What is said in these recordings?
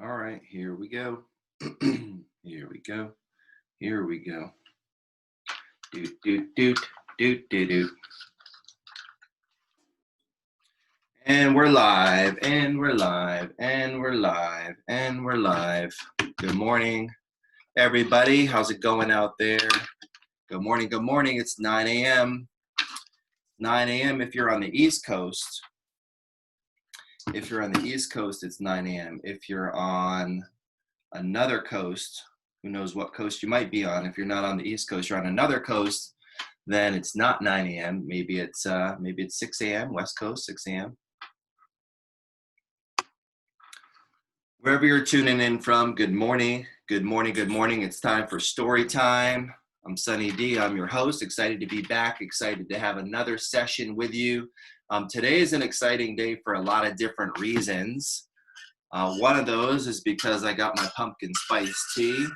All right, here we go. Here we go. Here we go. Doot doot doot doot doot doot. And we're live, and we're live, and we're live, and we're live. Good morning, everybody. How's it going out there? Good morning, good morning. It's 9 a.m. 9 a.m. if you're on the East Coast. If you're on the East Coast, it's 9 a.m. If you're on another coast, who knows what coast you might be on. If you're not on the East Coast, you're on another coast, then it's not 9 a.m. Maybe it's 6 a.m. West Coast, 6 a.m. Wherever you're tuning in from, good morning, good morning, good morning. It's time for story time. I'm Sunny D. I'm your host. Excited to be back. Excited to have another session with you. Today is an exciting day for a lot of different reasons. One of those is because I got my pumpkin spice tea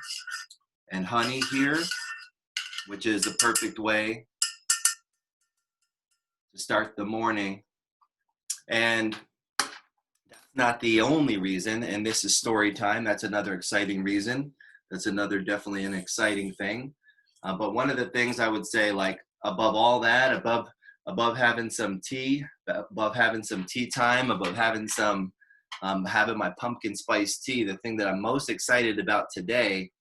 and honey here, which is the perfect way to start the morning. And that's not the only reason, and this is story time. That's another exciting reason. That's another definitely an exciting thing. But one of the things I would say, like above all that, above having some tea, above having some tea time, above having some having my pumpkin spice tea, the thing that I'm most excited about today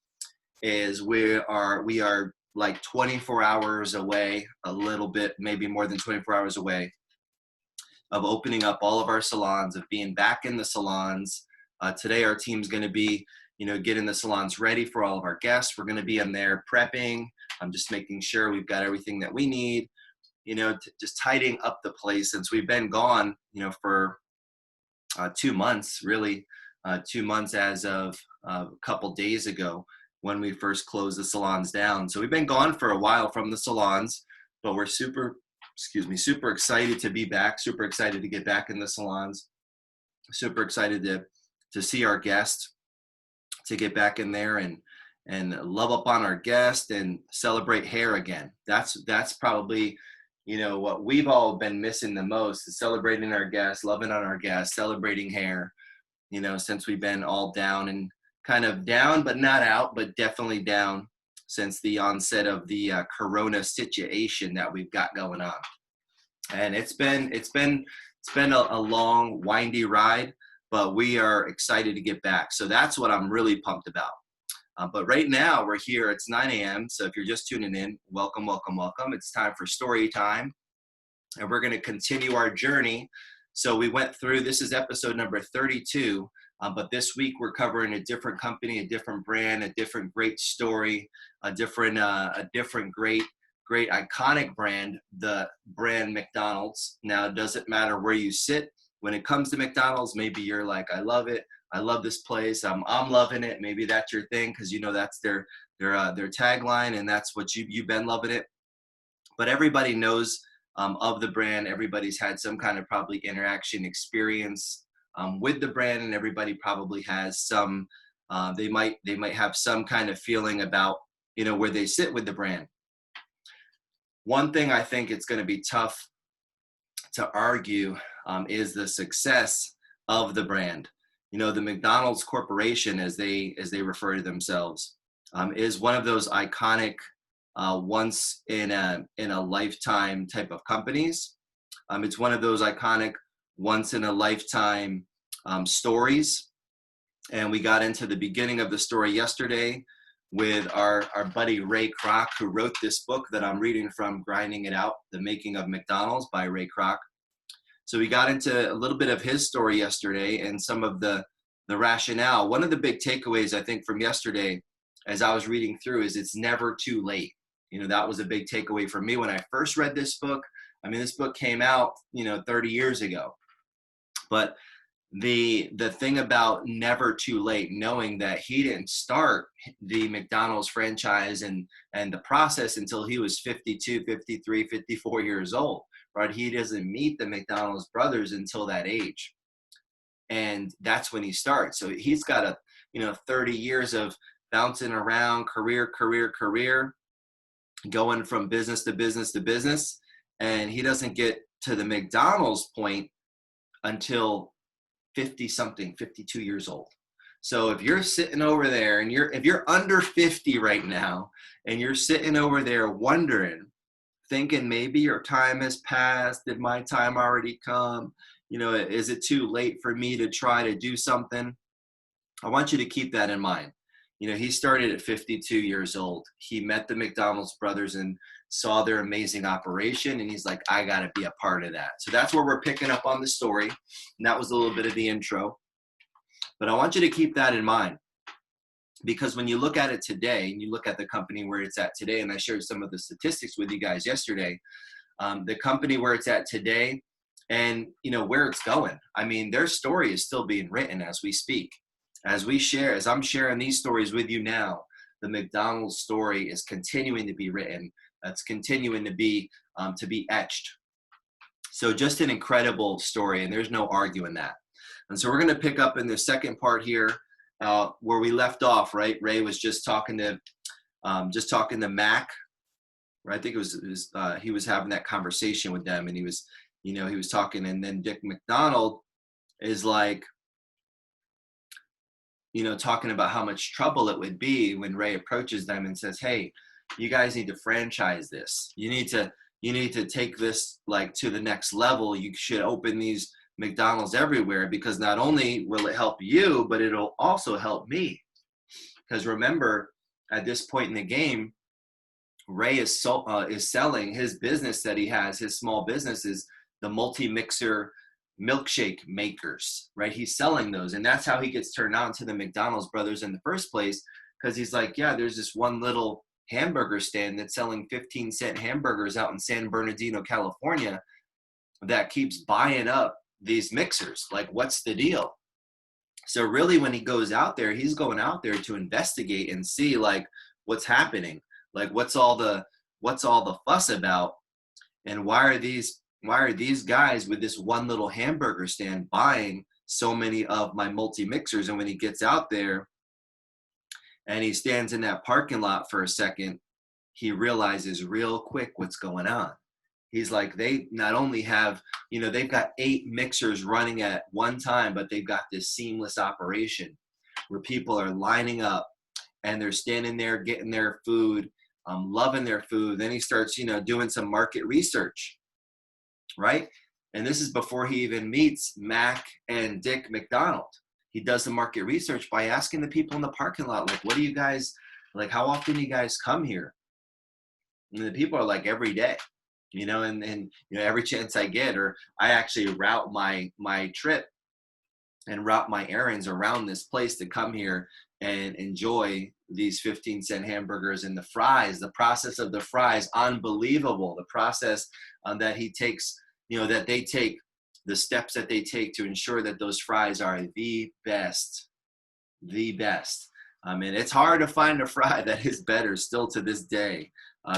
is we are like 24 hours away, a little bit, maybe more than 24 hours away, of opening up all of our salons, of being back in the salons. Today, our team's going to be, getting the salons ready for all of our guests. We're going to be in there prepping. I'm just making sure we've got everything that we need, just tidying up the place since we've been gone, for 2 months, really, 2 months as of a couple days ago when we first closed the salons down. So we've been gone for a while from the salons, but we're super excited to be back, super excited to get back in the salons, super excited to see our guests, to get back in there and love up on our guests and celebrate hair again. That's probably, what we've all been missing the most is celebrating our guests, loving on our guests, celebrating hair, since we've been all down and kind of down, but not out, but definitely down since the onset of the corona situation that we've got going on. And it's been a long, windy ride, but we are excited to get back. So that's what I'm really pumped about. But right now we're here. It's 9 a.m. So if you're just tuning in, welcome, welcome, welcome. It's time for story time. And we're going to continue our journey. So we went through, this is episode number 32. But this week we're covering a different company, a different brand, a different great story, a different great iconic brand, the brand McDonald's. Now, it doesn't matter where you sit. When it comes to McDonald's, maybe you're like, I love it. I love this place. I'm loving it. Maybe that's your thing because that's their tagline, and that's what you've been loving it. But everybody knows of the brand. Everybody's had some kind of probably interaction experience with the brand, and everybody probably has some. They might have some kind of feeling about where they sit with the brand. One thing I think it's going to be tough to argue is the success of the brand. The McDonald's Corporation, as they refer to themselves, is one of those iconic, once in a lifetime type of companies. It's one of those iconic, once in a lifetime stories. And we got into the beginning of the story yesterday with our buddy Ray Kroc, who wrote this book that I'm reading from, Grinding It Out, The Making of McDonald's by Ray Kroc. So we got into a little bit of his story yesterday and some of the rationale. One of the big takeaways, I think, from yesterday, as I was reading through, is it's never too late. That was a big takeaway for me when I first read this book. I mean, this book came out, 30 years ago. But the thing about never too late, knowing that he didn't start the McDonald's franchise and the process until he was 52, 53, 54 years old, right? He doesn't meet the McDonald's brothers until that age. And that's when he starts. So he's got 30 years of bouncing around, career, going from business to business to business. And he doesn't get to the McDonald's point until 50 something, 52 years old. So if you're sitting over there and if you're under 50 right now and you're sitting over there wondering, thinking maybe your time has passed, did my time already come? Is it too late for me to try to do something? I want you to keep that in mind. He started at 52 years old. He met the McDonald's brothers and saw their amazing operation. And he's like, I got to be a part of that. So that's where we're picking up on the story. And that was a little bit of the intro. But I want you to keep that in mind, because when you look at it today and you look at the company where it's at today, and I shared some of the statistics with you guys yesterday, the company where it's at today and where it's going. I mean, their story is still being written as we speak. As I'm sharing these stories with you now, the McDonald's story is continuing to be written. It's continuing to be etched. So just an incredible story, and there's no arguing that. And so we're going to pick up in the second part here where we left off. Right, Ray was just talking to Mac. Right, I think he was having that conversation with them, and he was talking, and then Dick McDonald is like, talking about how much trouble it would be when Ray approaches them and says, hey, you guys need to franchise this. You need to take this like to the next level. You should open these McDonald's everywhere, because not only will it help you, but it'll also help me. Because remember, at this point in the game, Ray is selling his business that he has. His small business is the multi-mixer milkshake makers, right? He's selling those, and that's how he gets turned on to the McDonald's brothers in the first place, because he's like, yeah, there's this one little hamburger stand that's selling 15-cent hamburgers out in San Bernardino, California, that keeps buying up these mixers. Like, what's the deal? So really, when he goes out there, he's going out there to investigate and see like what's happening, like what's all the fuss about, and why are these guys with this one little hamburger stand buying so many of my multi-mixers? And when he gets out there and he stands in that parking lot for a second, he realizes real quick what's going on. He's like, they not only have, they've got 8 mixers running at one time, but they've got this seamless operation where people are lining up and they're standing there getting their food, loving their food. Then he starts, doing some market research, right? And this is before he even meets Mac and Dick McDonald. He does the market research by asking the people in the parking lot, like, what do you guys, like, how often do you guys come here? And the people are like, every day. And every chance I get, or I actually route my trip and route my errands around this place to come here and enjoy these 15-cent hamburgers and the fries. The process of the fries, unbelievable. The process that he takes, that they take, the steps that they take to ensure that those fries are the best. And it's hard to find a fry that is better still to this day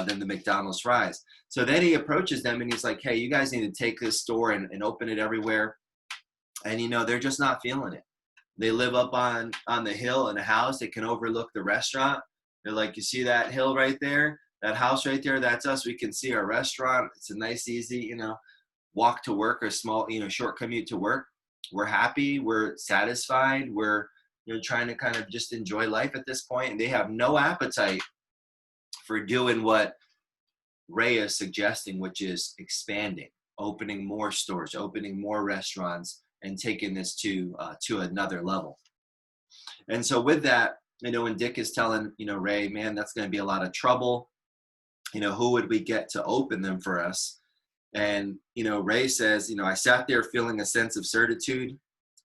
than the McDonald's fries. So then he approaches them and he's like, hey, you guys need to take this store and open it everywhere. And, they're just not feeling it. They live up on the hill in a house that can overlook the restaurant. They're like, you see that hill right there? That house right there, that's us. We can see our restaurant. It's a nice, easy, walk to work, or small, short commute to work. We're happy. We're satisfied. We're, trying to kind of just enjoy life at this point. And they have no appetite for doing what Ray is suggesting, which is expanding, opening more stores, opening more restaurants, and taking this to another level. And so with that, when Dick is telling, Ray, man, that's going to be a lot of trouble. Who would we get to open them for us? And, Ray says, I sat there feeling a sense of certitude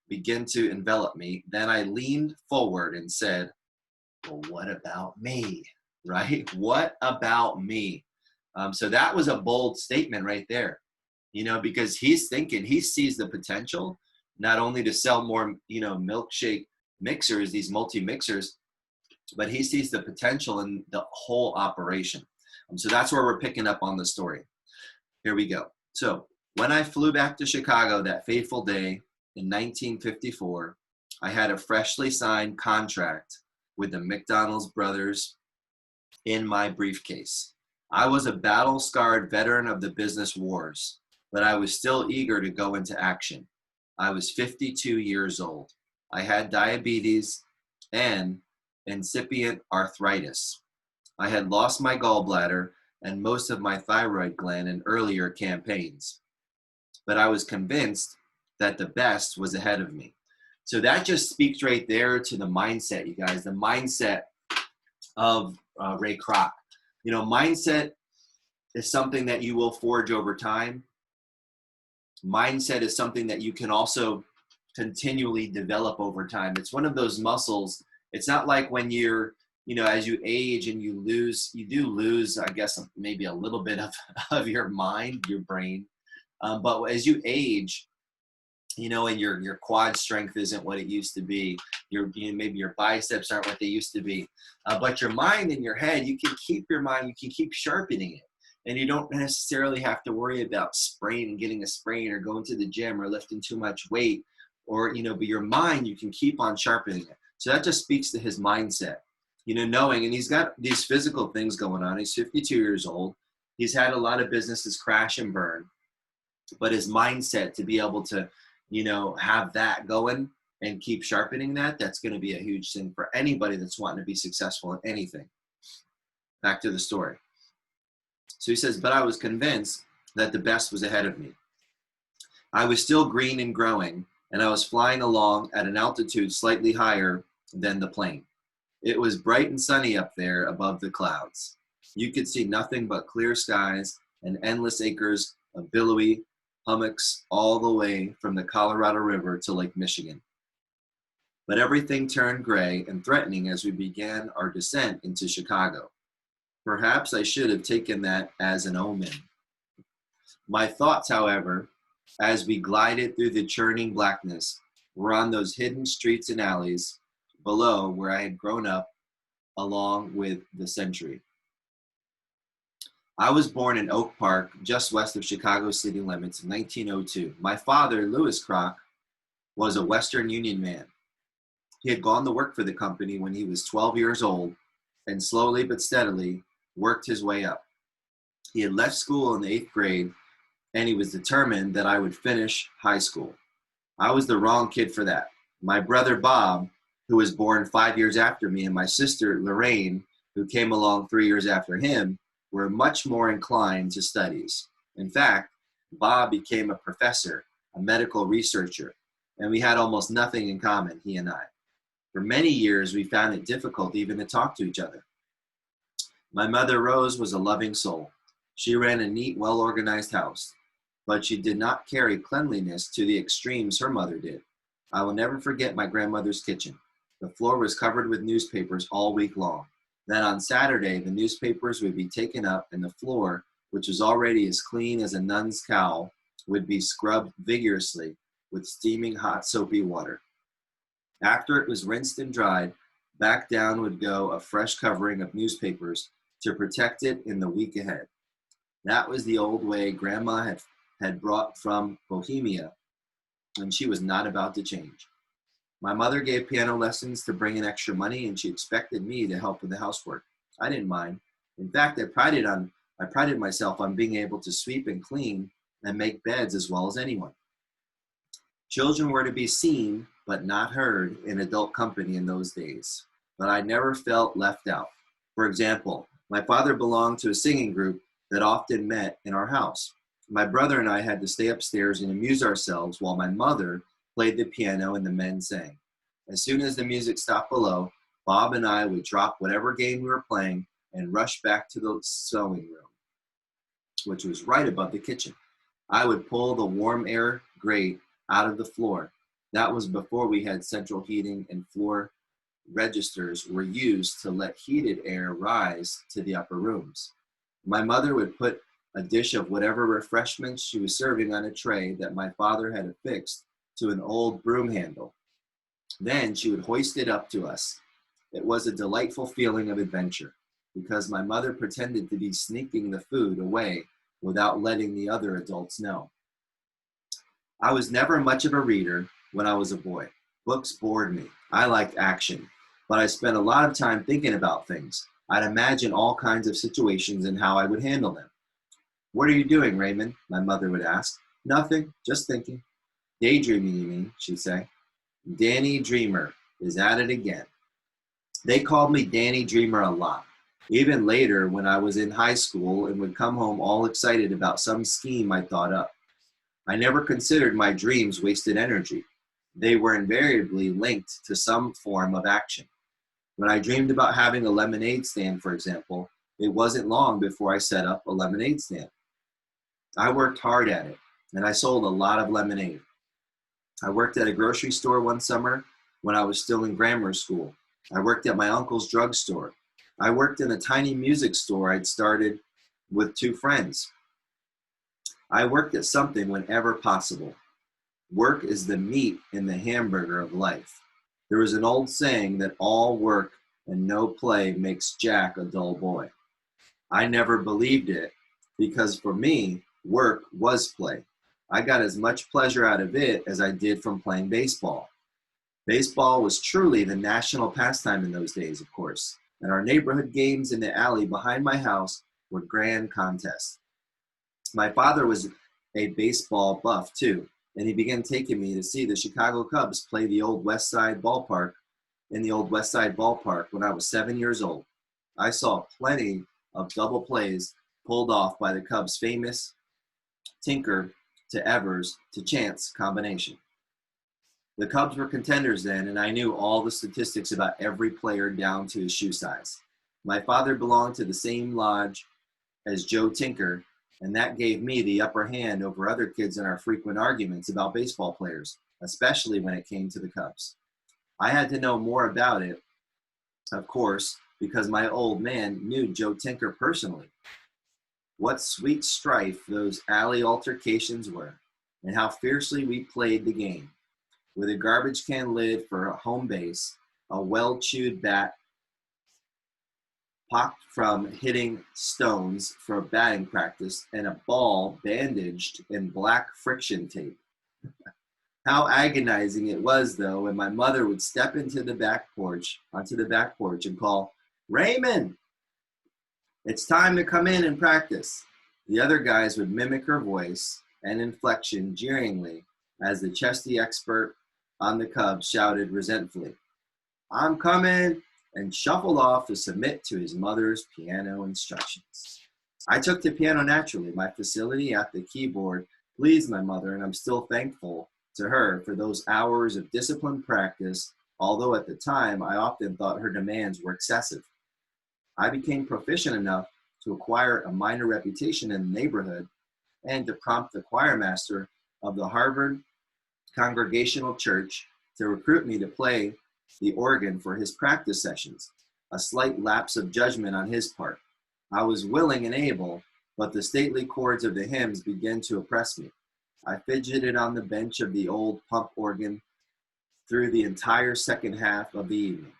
begin to envelop me. Then I leaned forward and said, well, what about me? Right? What about me? So that was a bold statement right there, because he's thinking, he sees the potential not only to sell more, milkshake mixers, these multi-mixers, but he sees the potential in the whole operation. So that's where we're picking up on the story. Here we go. So when I flew back to Chicago that fateful day in 1954, I had a freshly signed contract with the McDonald's brothers in my briefcase. I was a battle-scarred veteran of the business wars, but I was still eager to go into action. I was 52 years old. I had diabetes and incipient arthritis. I had lost my gallbladder and most of my thyroid gland in earlier campaigns, but I was convinced that the best was ahead of me. So that just speaks right there to the mindset, you guys, the mindset of Ray Kroc. You know, mindset is something that you will forge over time. Mindset is something that you can also continually develop over time. It's one of those muscles. It's not like when you're, you know, as you age and you do lose, I guess, maybe a little bit of your mind, your brain. But as you age, you know, and your quad strength isn't what it used to be. Maybe your biceps aren't what they used to be. But your mind and your head, you can keep your mind, you can keep sharpening it. And you don't necessarily have to worry about getting a sprain or going to the gym or lifting too much weight or, you know, but your mind, you can keep on sharpening it. So that just speaks to his mindset, you know, knowing, and he's got these physical things going on. He's 52 years old. He's had a lot of businesses crash and burn, but his mindset to be able to, you know, have that going and keep sharpening that, that's going to be a huge thing for anybody that's wanting to be successful in anything. Back to the story. So he says, but I was convinced that the best was ahead of me. I was still green and growing, and I was flying along at an altitude slightly higher than the plane. It was bright and sunny up there above the clouds. You could see nothing but clear skies and endless acres of billowy hummocks all the way from the Colorado River to Lake Michigan. But everything turned gray and threatening as we began our descent into Chicago. Perhaps I should have taken that as an omen. My thoughts, however, as we glided through the churning blackness, were on those hidden streets and alleys below where I had grown up along with the century. I was born in Oak Park, just west of Chicago city limits in 1902. My father, Louis Kroc, was a Western Union man. He had gone to work for the company when he was 12 years old and slowly but steadily worked his way up. He had left school in the 8th grade, and he was determined that I would finish high school. I was the wrong kid for that. My brother Bob, who was born 5 years after me, and my sister Lorraine, who came along 3 years after him, were much more inclined to studies. In fact, Bob became a professor, a medical researcher, and we had almost nothing in common, he and I. For many years, we found it difficult even to talk to each other. My mother, Rose, was a loving soul. She ran a neat, well-organized house, but she did not carry cleanliness to the extremes her mother did. I will never forget my grandmother's kitchen. The floor was covered with newspapers all week long. Then on Saturday, the newspapers would be taken up and the floor, which was already as clean as a nun's cowl, would be scrubbed vigorously with steaming hot soapy water. After it was rinsed and dried, back down would go a fresh covering of newspapers to protect it in the week ahead. That was the old way Grandma had brought from Bohemia, and she was not about to change. My mother gave piano lessons to bring in extra money, and she expected me to help with the housework. I didn't mind. In fact, I prided myself on being able to sweep and clean and make beds as well as anyone. Children were to be seen but not heard in adult company in those days, but I never felt left out. For example, my father belonged to a singing group that often met in our house. My brother and I had to stay upstairs and amuse ourselves while my mother played the piano and the men sang. As soon as the music stopped below, Bob and I would drop whatever game we were playing and rush back to the sewing room, which was right above the kitchen. I would pull the warm air grate out of the floor. That was before we had central heating, and floor registers were used to let heated air rise to the upper rooms. My mother would put a dish of whatever refreshments she was serving on a tray that my father had affixed to an old broom handle. Then she would hoist it up to us. It was a delightful feeling of adventure, because my mother pretended to be sneaking the food away without letting the other adults know. I was never much of a reader when I was a boy. Books bored me. I liked action, but I spent a lot of time thinking about things. I'd imagine all kinds of situations and how I would handle them. "What are you doing, Raymond?" my mother would ask. "Nothing, just thinking." "Daydreaming, you mean?" she'd say. "Danny Dreamer is at it again." They called me Danny Dreamer a lot. Even later, when I was in high school and would come home all excited about some scheme I thought up. I never considered my dreams wasted energy. They were invariably linked to some form of action. When I dreamed about having a lemonade stand, for example, it wasn't long before I set up a lemonade stand. I worked hard at it, and I sold a lot of lemonade. I worked at a grocery store one summer when I was still in grammar school. I worked at my uncle's drugstore. I worked in a tiny music store I'd started with two friends. I worked at something whenever possible. Work is the meat in the hamburger of life. There is an old saying that all work and no play makes Jack a dull boy. I never believed it because for me, work was play. I got as much pleasure out of it as I did from playing baseball. Baseball was truly the national pastime in those days, of course, and our neighborhood games in the alley behind my house were grand contests. My father was a baseball buff too, and he began taking me to see the Chicago Cubs play in the old West Side ballpark when I was 7 years old. I saw plenty of double plays pulled off by the Cubs' famous Tinker to Evers to Chance combination. The Cubs were contenders then, and I knew all the statistics about every player down to his shoe size. My father belonged to the same lodge as Joe Tinker, and that gave me the upper hand over other kids in our frequent arguments about baseball players, especially when it came to the Cubs. I had to know more about it, of course, because my old man knew Joe Tinker personally. What sweet strife those alley altercations were, and how fiercely we played the game. With a garbage can lid for a home base, a well-chewed bat popped from hitting stones for batting practice, and a ball bandaged in black friction tape. How agonizing it was, though, when my mother would step onto the back porch and call, "Raymond, it's time to come in and practice." The other guys would mimic her voice and inflection jeeringly as the chesty expert on the Cubs shouted resentfully, "I'm coming," and shuffled off to submit to his mother's piano instructions. I took to piano naturally. My facility at the keyboard pleased my mother, and I'm still thankful to her for those hours of disciplined practice, although at the time I often thought her demands were excessive. I became proficient enough to acquire a minor reputation in the neighborhood and to prompt the choir master of the Harvard Congregational Church to recruit me to play the organ for his practice sessions, a slight lapse of judgment on his part. I was willing and able, but the stately chords of the hymns began to oppress me. I fidgeted on the bench of the old pump organ through the entire second half of the evening.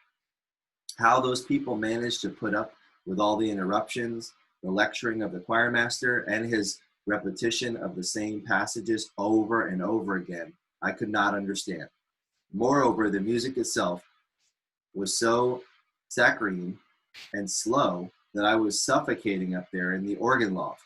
How those people managed to put up with all the interruptions, the lecturing of the choir master, and his repetition of the same passages over and over again, I could not understand. Moreover, the music itself was so saccharine and slow that I was suffocating up there in the organ loft.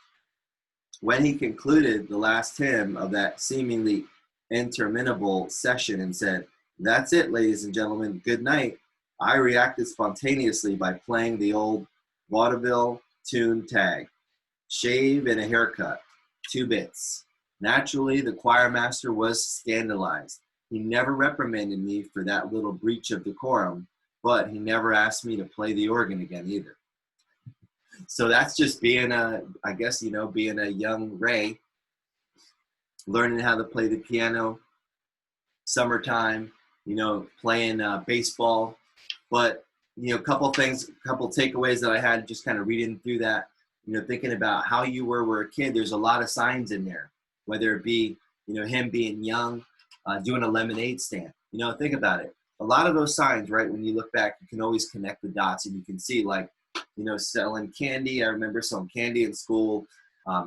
When he concluded the last hymn of that seemingly interminable session and said, "That's it, ladies and gentlemen, good night," I reacted spontaneously by playing the old vaudeville tune tag, "Shave and a haircut, 2 bits." Naturally, the choir master was scandalized. He never reprimanded me for that little breach of decorum, but he never asked me to play the organ again either. So that's just being being a young Ray, learning how to play the piano, summertime, playing baseball. But, couple takeaways that I had just kind of reading through that, thinking about how you were a kid. There's a lot of signs in there, whether it be, him being young, doing a lemonade stand. Think about it. A lot of those signs, right, when you look back, you can always connect the dots and you can see, like, selling candy. I remember selling candy in school,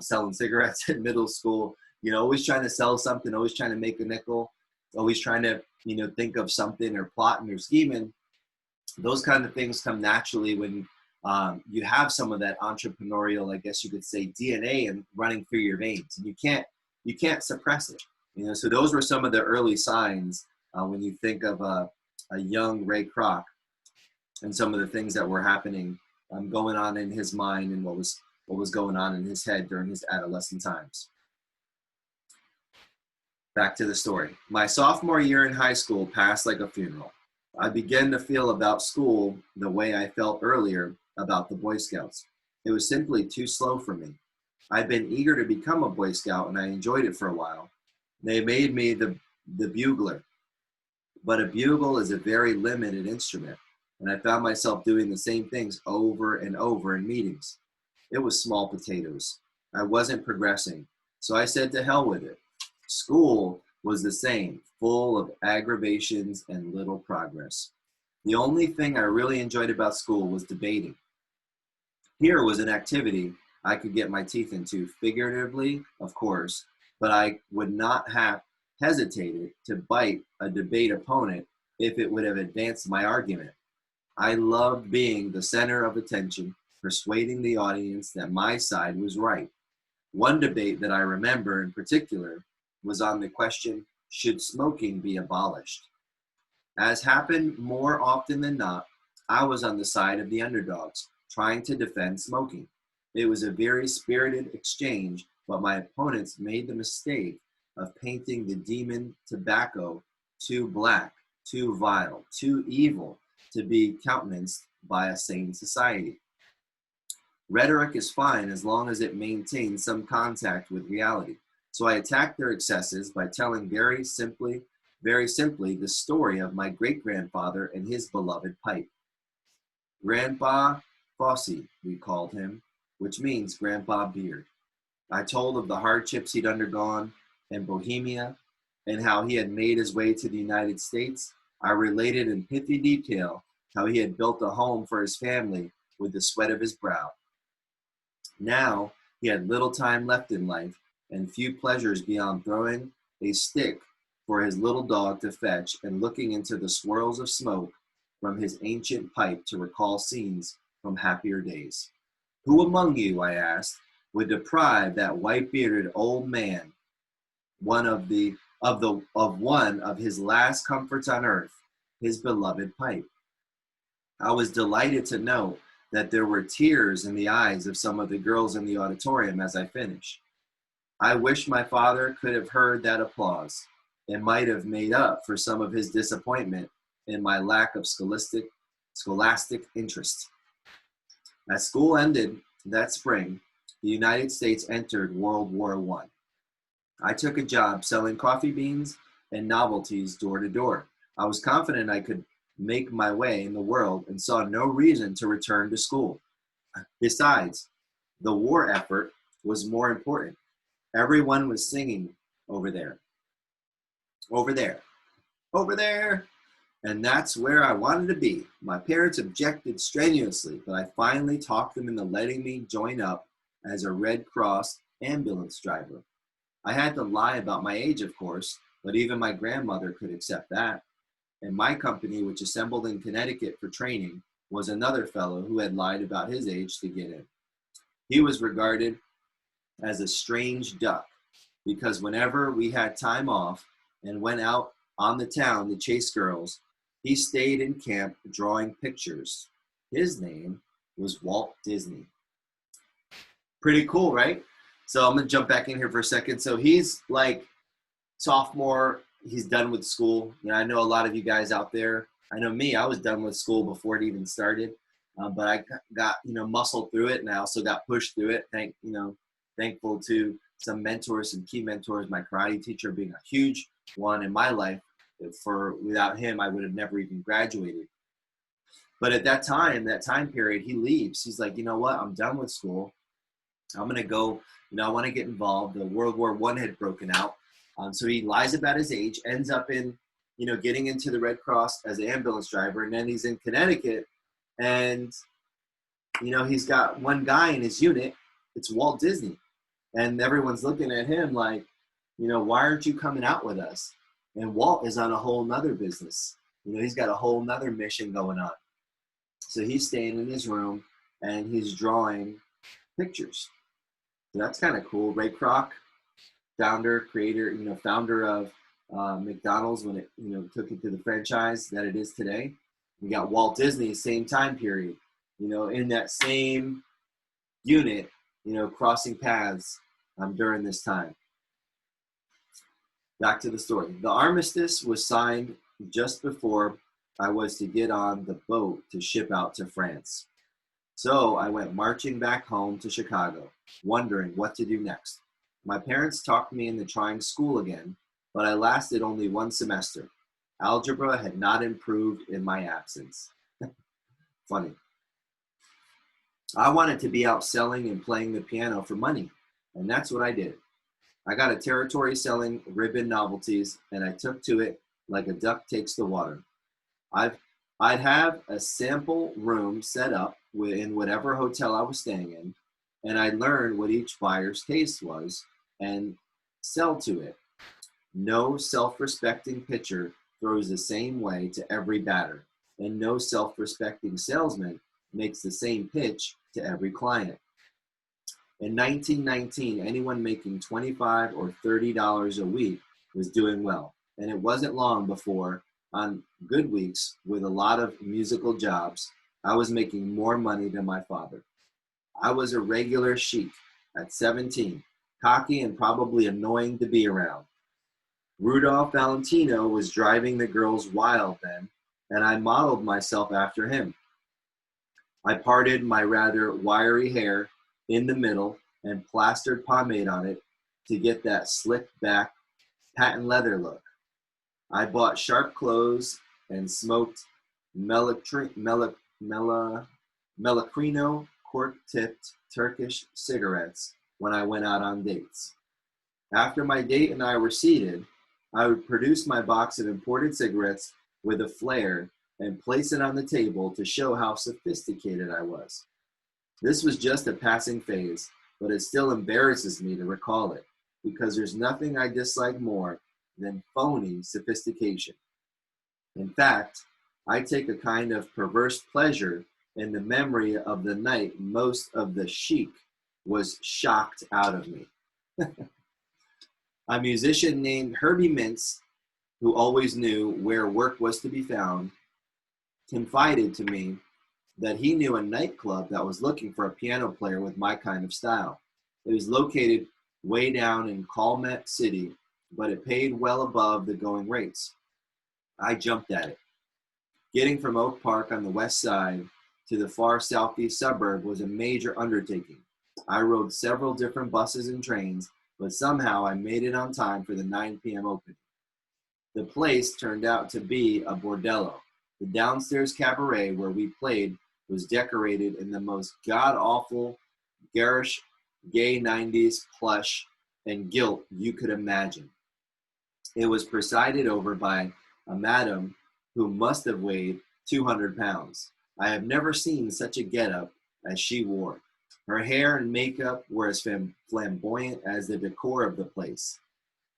selling cigarettes in middle school, always trying to sell something, always trying to make a nickel, always trying to, think of something or plotting or scheming. Those kind of things come naturally when you have some of that entrepreneurial, I guess you could say, DNA and running through your veins, and you can't suppress it. So those were some of the early signs when you think of a young Ray Kroc. and some of the things that were happening, going on in his mind, and what was going on in his head during his adolescent times. Back to the story. My sophomore year in high school passed like a funeral. I began to feel about school the way I felt earlier about the Boy Scouts. It was simply too slow for me. I'd been eager to become a Boy Scout and I enjoyed it for a while. They made me the bugler, but a bugle is a very limited instrument, and I found myself doing the same things over and over in meetings. It was small potatoes. I wasn't progressing, so I said to hell with it. School was the same, full of aggravations and little progress. The only thing I really enjoyed about school was debating. Here was an activity I could get my teeth into, figuratively, of course, but I would not have hesitated to bite a debate opponent if it would have advanced my argument. I loved being the center of attention, persuading the audience that my side was right. One debate that I remember in particular was on the question, should smoking be abolished? As happened more often than not, I was on the side of the underdogs, trying to defend smoking. It was a very spirited exchange, but my opponents made the mistake of painting the demon tobacco too black, too vile, too evil to be countenanced by a sane society. Rhetoric is fine as long as it maintains some contact with reality. So I attacked their excesses by telling very simply, the story of my great-grandfather and his beloved pipe. Grandpa Fossey, we called him, which means Grandpa Beard. I told of the hardships he'd undergone in Bohemia and how he had made his way to the United States. I related in pithy detail how he had built a home for his family with the sweat of his brow. Now he had little time left in life and few pleasures beyond throwing a stick for his little dog to fetch and looking into the swirls of smoke from his ancient pipe to recall scenes from happier days. Who among you, I asked, would deprive that white-bearded old man of one of his last comforts on earth, his beloved pipe? I was delighted to note that there were tears in the eyes of some of the girls in the auditorium as I finished. I wish my father could have heard that applause. It might have made up for some of his disappointment in my lack of scholastic interest. As school ended that spring, the United States entered World War I. I took a job selling coffee beans and novelties door to door. I was confident I could make my way in the world and saw no reason to return to school. Besides, the war effort was more important. Everyone was singing over there, over there, over there. And that's where I wanted to be. My parents objected strenuously, but I finally talked them into letting me join up as a Red Cross ambulance driver. I had to lie about my age, of course, but even my grandmother could accept that. And my company, which assembled in Connecticut for training, was another fellow who had lied about his age to get in. He was regarded as a strange duck because whenever we had time off and went out on the town to chase girls, he stayed in camp drawing pictures. His name was Walt Disney. Pretty cool, right? So I'm going to jump back in here for a second. So he's like sophomore. He's done with school. You know, I know a lot of you guys out there. I know me, I was done with school before it even started. But I got, muscled through it, and I also got pushed through it. Thankful to some mentors, some key mentors, my karate teacher being a huge one in my life. Without him, I would have never even graduated. But at that time period, he leaves. He's like, you know what? I'm done with school. I'm going to go, I want to get involved. The World War I had broken out. So he lies about his age, ends up in, getting into the Red Cross as an ambulance driver. And then he's in Connecticut. And, he's got one guy in his unit. It's Walt Disney. And everyone's looking at him like, why aren't you coming out with us? And Walt is on a whole nother business. He's got a whole nother mission going on. So he's staying in his room and he's drawing pictures. So that's kind of cool. Ray Kroc, founder of McDonald's when it, took it to the franchise that it is today. We got Walt Disney, same time period, in that same unit, crossing paths during this time. Back to the story. The armistice was signed just before I was to get on the boat to ship out to France. So I went marching back home to Chicago, wondering what to do next. My parents talked me into trying school again, but I lasted only one semester. Algebra had not improved in my absence. Funny. I wanted to be out selling and playing the piano for money, and that's what I did. I got a territory selling ribbon novelties, and I took to it like a duck takes to water. I've, I'd have a sample room set up in whatever hotel I was staying in, and I'd learn what each buyer's taste was and sell to it. No self-respecting pitcher throws the same way to every batter, and no self-respecting salesman makes the same pitch to every client. In 1919, anyone making $25 or $30 a week was doing well, and it wasn't long before, on good weeks with a lot of musical jobs, I was making more money than my father. I was a regular sheik at 17, cocky and probably annoying to be around. Rudolph Valentino was driving the girls wild then, and I modeled myself after him. I parted my rather wiry hair in the middle and plastered pomade on it to get that slicked back patent leather look. I bought sharp clothes and smoked Melacrino cork-tipped Turkish cigarettes when I went out on dates. After my date and I were seated, I would produce my box of imported cigarettes with a flare and place it on the table to show how sophisticated I was. This was just a passing phase, but it still embarrasses me to recall it, because there's nothing I dislike more than phony sophistication. In fact, I take a kind of perverse pleasure in the memory of the night most of the chic was shocked out of me. A musician named Herbie Mintz, who always knew where work was to be found, confided to me that he knew a nightclub that was looking for a piano player with my kind of style. It was located way down in Calumet City, but it paid well above the going rates. I jumped at it. Getting from Oak Park on the west side to the far southeast suburb was a major undertaking. I rode several different buses and trains, but somehow I made it on time for the 9 p.m. opening. The place turned out to be a bordello. The downstairs cabaret where we played was decorated in the most god-awful, garish, gay 90s plush and gilt you could imagine. It was presided over by a madam who must have weighed 200 pounds. I have never seen such a getup as she wore. Her hair and makeup were as flamboyant as the decor of the place,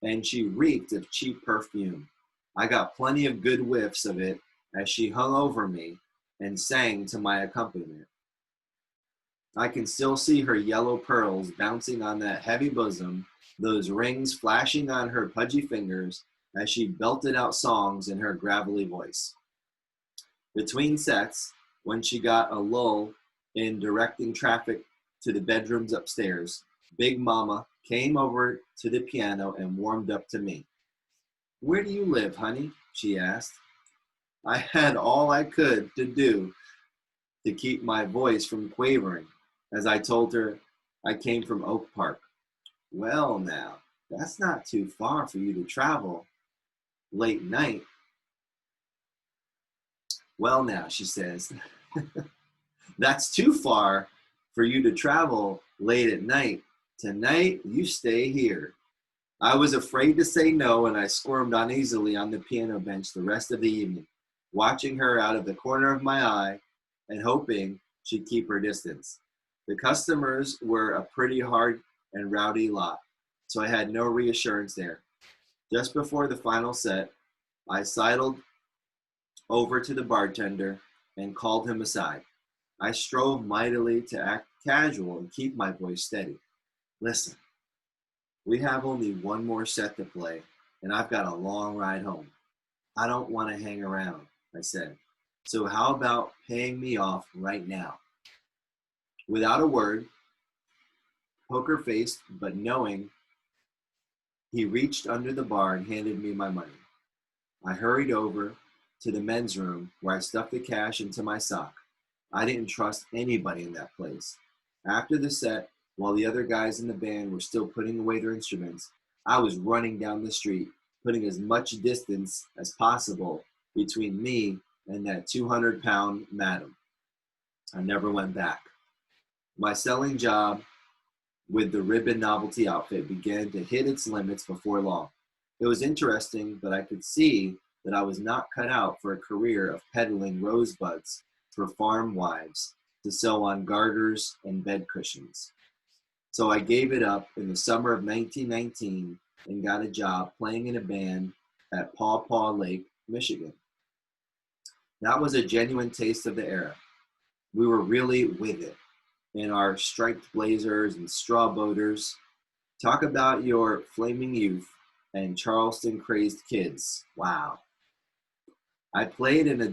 and she reeked of cheap perfume. I got plenty of good whiffs of it as she hung over me and sang to my accompaniment. I can still see her yellow pearls bouncing on that heavy bosom, those rings flashing on her pudgy fingers as she belted out songs in her gravelly voice. Between sets, when she got a lull in directing traffic to the bedrooms upstairs, Big Mama came over to the piano and warmed up to me. "Where do you live, honey?" she asked. I had all I could to do to keep my voice from quavering as I told her I came from Oak Park. "Well, now, that's not too far for you to travel late night." "Well, now," she says, "that's too far for you to travel late at night. Tonight, you stay here." I was afraid to say no, and I squirmed uneasily on the piano bench the rest of the evening, watching her out of the corner of my eye and hoping she'd keep her distance. The customers were a pretty hard and rowdy lot, so I had no reassurance there. Just before the final set, I sidled over to the bartender and called him aside. I strove mightily to act casual and keep my voice steady. "Listen, we have only one more set to play, and I've got a long ride home. I don't want to hang around," I said. So how about paying me off right now? Without a word, poker faced, but knowing, he reached under the bar and handed me my money. I hurried over to the men's room where I stuffed the cash into my sock. I didn't trust anybody in that place. After the set, while the other guys in the band were still putting away their instruments, I was running down the street, putting as much distance as possible between me and that 200-pound madam. I never went back. My selling job with the ribbon novelty outfit began to hit its limits before long. It was interesting, but I could see that I was not cut out for a career of peddling rosebuds for farm wives to sew on garters and bed cushions. So I gave it up in the summer of 1919 and got a job playing in a band at Paw Paw Lake, Michigan. That was a genuine taste of the era. We were really with it in our striped blazers and straw boaters. Talk about your flaming youth and Charleston crazed kids. Wow. I played in a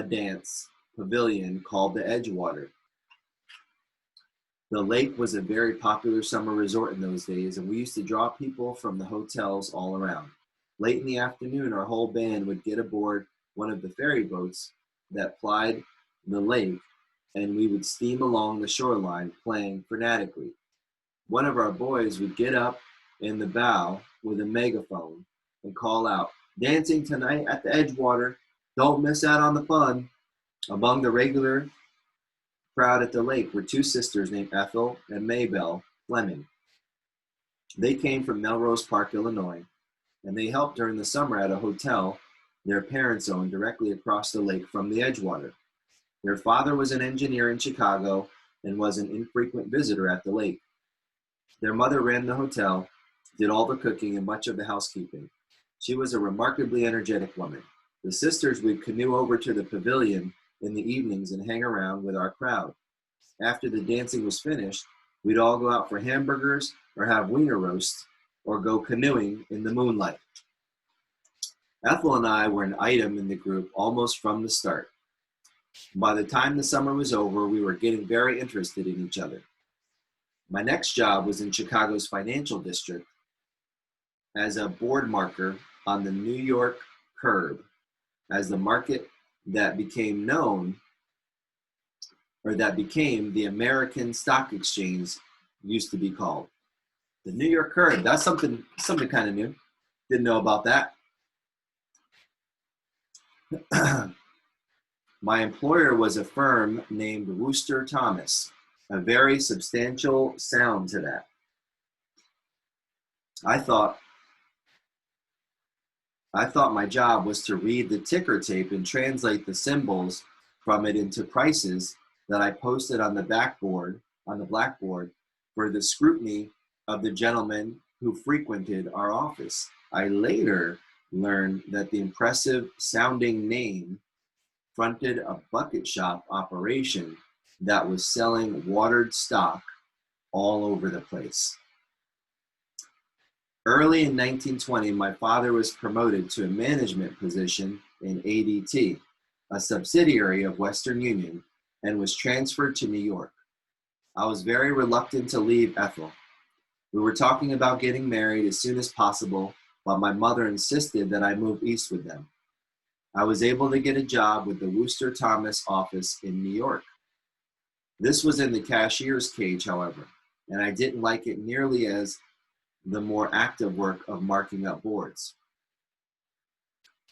dance pavilion called the Edgewater. The lake was a very popular summer resort in those days, and we used to draw people from the hotels all around. Late in the afternoon, our whole band would get aboard one of the ferry boats that plied the lake, and we would steam along the shoreline playing frenetically. One of our boys would get up in the bow with a megaphone and call out, "Dancing tonight at the Edgewater. Don't miss out on the fun." Among the regular crowd at the lake were two sisters named Ethel and Maybelle Fleming. They came from Melrose Park, Illinois, and they helped during the summer at a hotel their parents owned directly across the lake from the Edgewater. Their father was an engineer in Chicago and was an infrequent visitor at the lake. Their mother ran the hotel, did all the cooking and much of the housekeeping. She was a remarkably energetic woman. The sisters would canoe over to the pavilion in the evenings and hang around with our crowd. After the dancing was finished, we'd all go out for hamburgers or have wiener roast or go canoeing in the moonlight. Ethel and I were an item in the group almost from the start. By the time the summer was over, we were getting very interested in each other. My next job was in Chicago's financial district as a board marker on the New York curb, as the market that became known, or that became the American Stock Exchange used to be called. The New York curb, that's something kind of new. Didn't know about that. My employer was a firm named Wooster Thomas, a very substantial sound to that. I thought my job was to read the ticker tape and translate the symbols from it into prices that I posted on the blackboard for the scrutiny of the gentlemen who frequented our office. I later learned that the impressive sounding name fronted a bucket shop operation that was selling watered stock all over the place. Early in 1920, my father was promoted to a management position in ADT, a subsidiary of Western Union, and was transferred to New York. I was very reluctant to leave Ethel. We were talking about getting married as soon as possible, but my mother insisted that I move east with them. I was able to get a job with the Wooster Thomas office in New York. This was in the cashier's cage, however, and I didn't like it nearly as the more active work of marking up boards.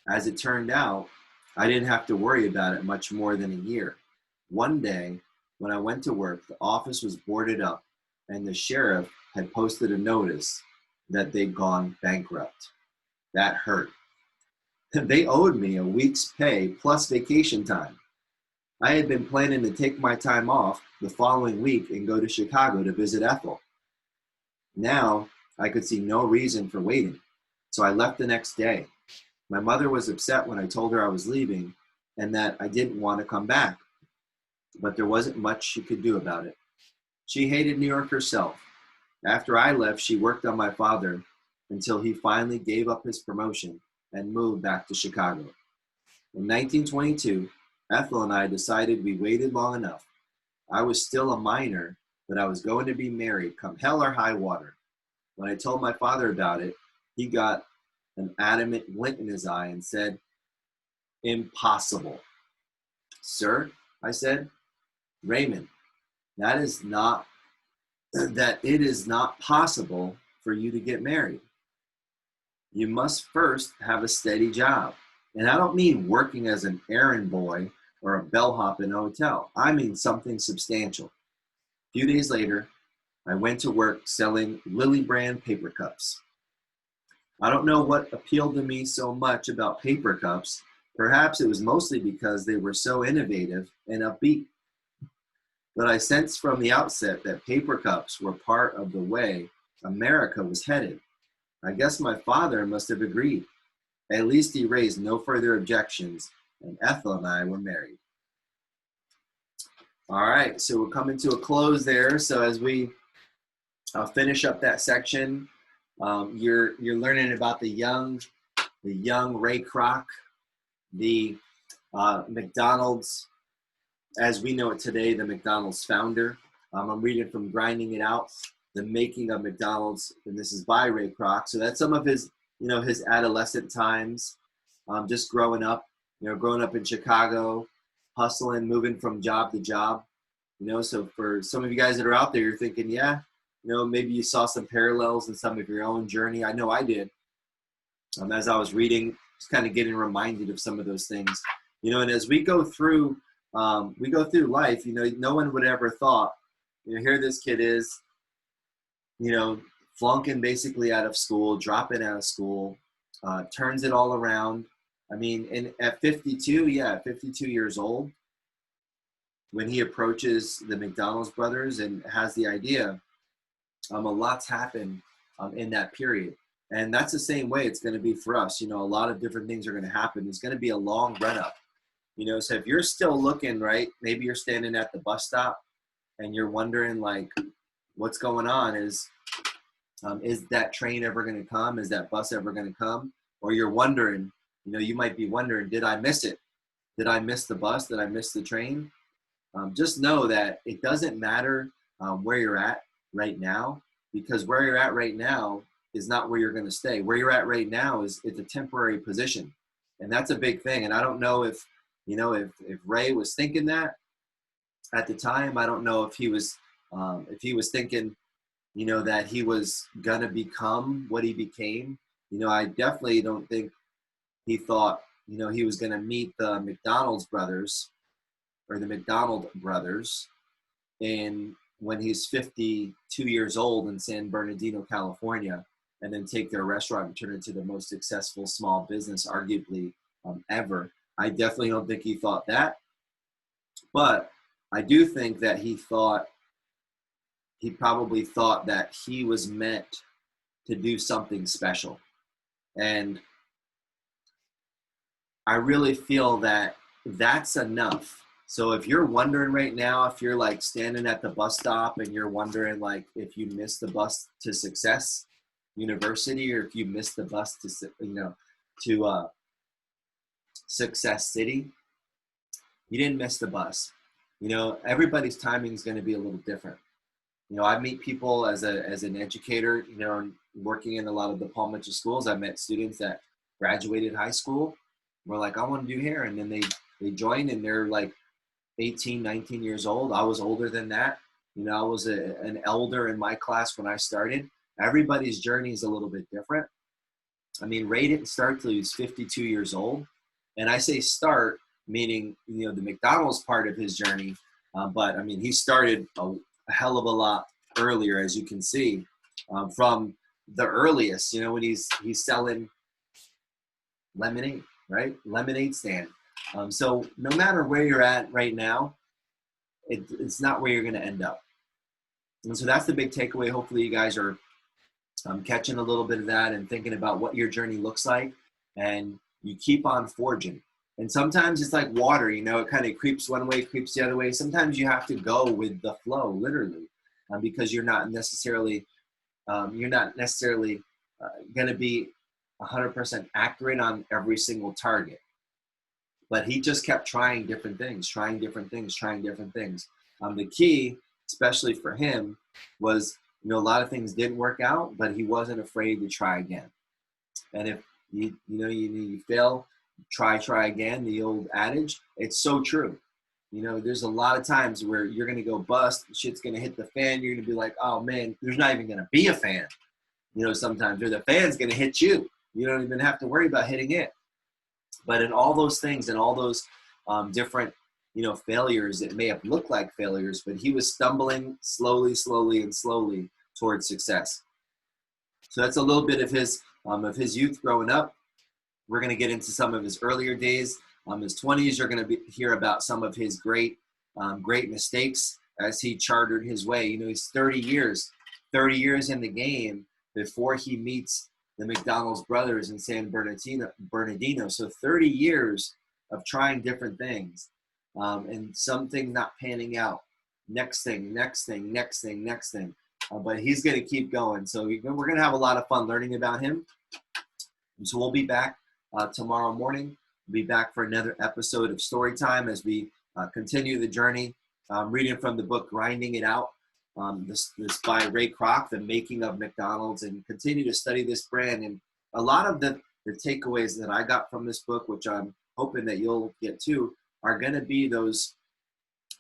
As it turned out, I didn't have to worry about it much more than a year. One day, when I went to work, the office was boarded up, and the sheriff had posted a notice that they'd gone bankrupt. That hurt. They owed me a week's pay plus vacation time. I had been planning to take my time off the following week and go to Chicago to visit Ethel. Now, I could see no reason for waiting, so I left the next day. My mother was upset when I told her I was leaving and that I didn't want to come back, but there wasn't much she could do about it. She hated New York herself. After I left, she worked on my father until he finally gave up his promotion and moved back to Chicago. In 1922, Ethel and I decided we waited long enough. I was still a minor, but I was going to be married come hell or high water. When I told my father about it, he got an adamant glint in his eye and said, "Impossible." "Sir," I said, "Raymond, that it is not possible for you to get married. You must first have a steady job. And I don't mean working as an errand boy or a bellhop in a hotel. I mean something substantial." A few days later, I went to work selling Lily brand paper cups. I don't know what appealed to me so much about paper cups. Perhaps it was mostly because they were so innovative and upbeat. But I sensed from the outset that paper cups were part of the way America was headed. I guess my father must have agreed. At least he raised no further objections, and Ethel and I were married. All right, so we're coming to a close there. So as we finish up that section, you're learning about the young Ray Kroc, the McDonald's, as we know it today, the McDonald's founder. I'm reading from Grinding It Out, The Making of McDonald's, and this is by Ray Kroc. So that's some of his, his adolescent times, just growing up in Chicago, hustling, moving from job to job. So for some of you guys that are out there, you're thinking, yeah, maybe you saw some parallels in some of your own journey. I know I did. As I was reading, just kind of getting reminded of some of those things, and as we go through life, no one would ever thought, here this kid is, flunking basically out of school, dropping out of school, turns it all around. I mean, and at 52 years old, when he approaches the McDonald's brothers and has the idea, a lot's happened in that period. And that's the same way it's going to be for us. A lot of different things are going to happen. It's going to be a long run up. So if you're still looking, right, maybe you're standing at the bus stop and you're wondering, like, what's going on? Is that train ever going to come? Is that bus ever going to come? Or you're wondering, you might be wondering, did I miss it? Did I miss the bus? Did I miss the train? Just know that it doesn't matter where you're at right now, because where you're at right now is not where you're going to stay. Where you're at right now it's a temporary position. And that's a big thing. And I don't know if Ray was thinking that at the time. I don't know if he was thinking, that he was going to become what he became. I definitely don't think he thought, he was going to meet the McDonald's brothers or the McDonald brothers when he's 52 years old in San Bernardino, California, and then take their restaurant and turn it into the most successful small business, arguably, ever. I definitely don't think he thought that. But I do think that he probably thought that he was meant to do something special. And I really feel that that's enough. So if you're wondering right now, if you're like standing at the bus stop and you're wondering, like, if you missed the bus to Success University, or if you missed the bus to Success City, you didn't miss the bus. Everybody's timing is going to be a little different. I meet people as an educator, working in a lot of the Palm Beach schools. I met students that graduated high school, were like, I want to do hair. And then they join and they're like 18, 19 years old. I was older than that. I was an elder in my class when I started. Everybody's journey is a little bit different. I mean, Ray didn't start till he was 52 years old. And I say start, meaning, the McDonald's part of his journey. But I mean, he started a hell of a lot earlier, as you can see, from the earliest, when he's selling lemonade, right? Lemonade stand. So no matter where you're at right now, it's not where you're going to end up. And so that's the big takeaway. Hopefully you guys are catching a little bit of that and thinking about what your journey looks like, and you keep on forging. And sometimes it's like water, it kind of creeps one way, creeps the other way. Sometimes you have to go with the flow, literally, because you're not necessarily going to be 100% accurate on every single target. But he just kept trying different things, trying different things, trying different things. The key, especially for him, was, a lot of things didn't work out, but he wasn't afraid to try again. And if you fail, try again. The old adage, it's so true. There's a lot of times where you're gonna go bust, shit's gonna hit the fan. You're gonna be like, oh man, there's not even gonna be a fan. Sometimes, or the fan's gonna hit you. You don't even have to worry about hitting it. But in all those things and all those different, failures that may have looked like failures, but he was stumbling slowly towards success. So that's a little bit of his youth growing up. We're going to get into some of his earlier days. His 20s, you're going to hear about some of his great mistakes as he chartered his way. He's 30 years in the game before he meets the McDonald's brothers in San Bernardino. So 30 years of trying different things, and something not panning out. Next thing. But he's going to keep going. So we're going to have a lot of fun learning about him. And so we'll be back tomorrow morning. We'll be back for another episode of Storytime as we continue the journey, reading from the book Grinding It Out. This by Ray Kroc, The Making of McDonald's, and continue to study this brand. And a lot of the takeaways that I got from this book, which I'm hoping that you'll get too, are going to be those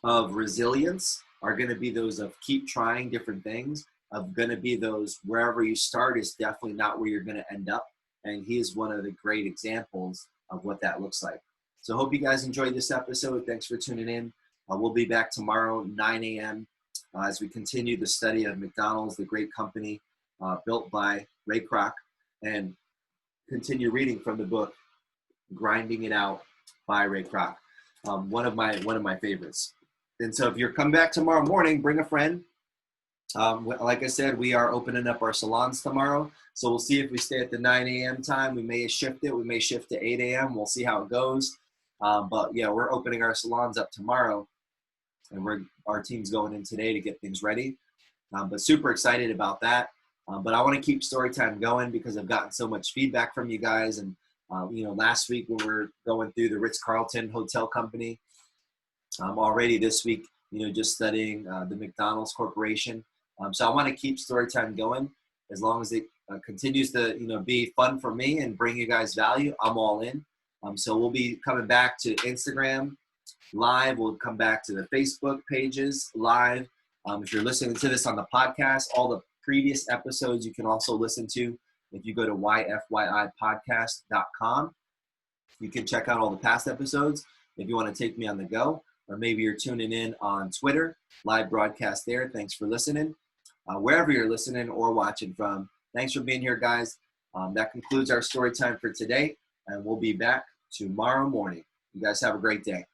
of resilience, are going to be those of keep trying different things, of going to be those wherever you start is definitely not where you're going to end up. And he is one of the great examples of what that looks like. So hope you guys enjoyed this episode. Thanks for tuning in. We'll be back tomorrow, 9 a.m. As we continue the study of McDonald's, the great company built by Ray Kroc, and continue reading from the book Grinding It Out by Ray Kroc, one of my favorites. And so if you're coming back tomorrow morning, bring a friend. Like I said, we are opening up our salons tomorrow, so we'll see if we stay at the 9 a.m. time. We may shift it. We may shift to 8 a.m. We'll see how it goes. But yeah, we're opening our salons up tomorrow, and our team's going in today to get things ready. But super excited about that. But I want to keep Storytime going because I've gotten so much feedback from you guys. And last week when we were going through the Ritz-Carlton Hotel Company, already this week, just studying the McDonald's Corporation. So I want to keep Storytime going as long as it continues to be fun for me and bring you guys value. I'm all in. So we'll be coming back to Instagram live. We'll come back to the Facebook pages live. If you're listening to this on the podcast, all the previous episodes you can also listen to if you go to yfyipodcast.com. You can check out all the past episodes if you want to take me on the go, or maybe you're tuning in on Twitter, live broadcast there. Thanks for listening. Wherever you're listening or watching from, thanks for being here, guys. That concludes our story time for today, and we'll be back tomorrow morning. You guys have a great day.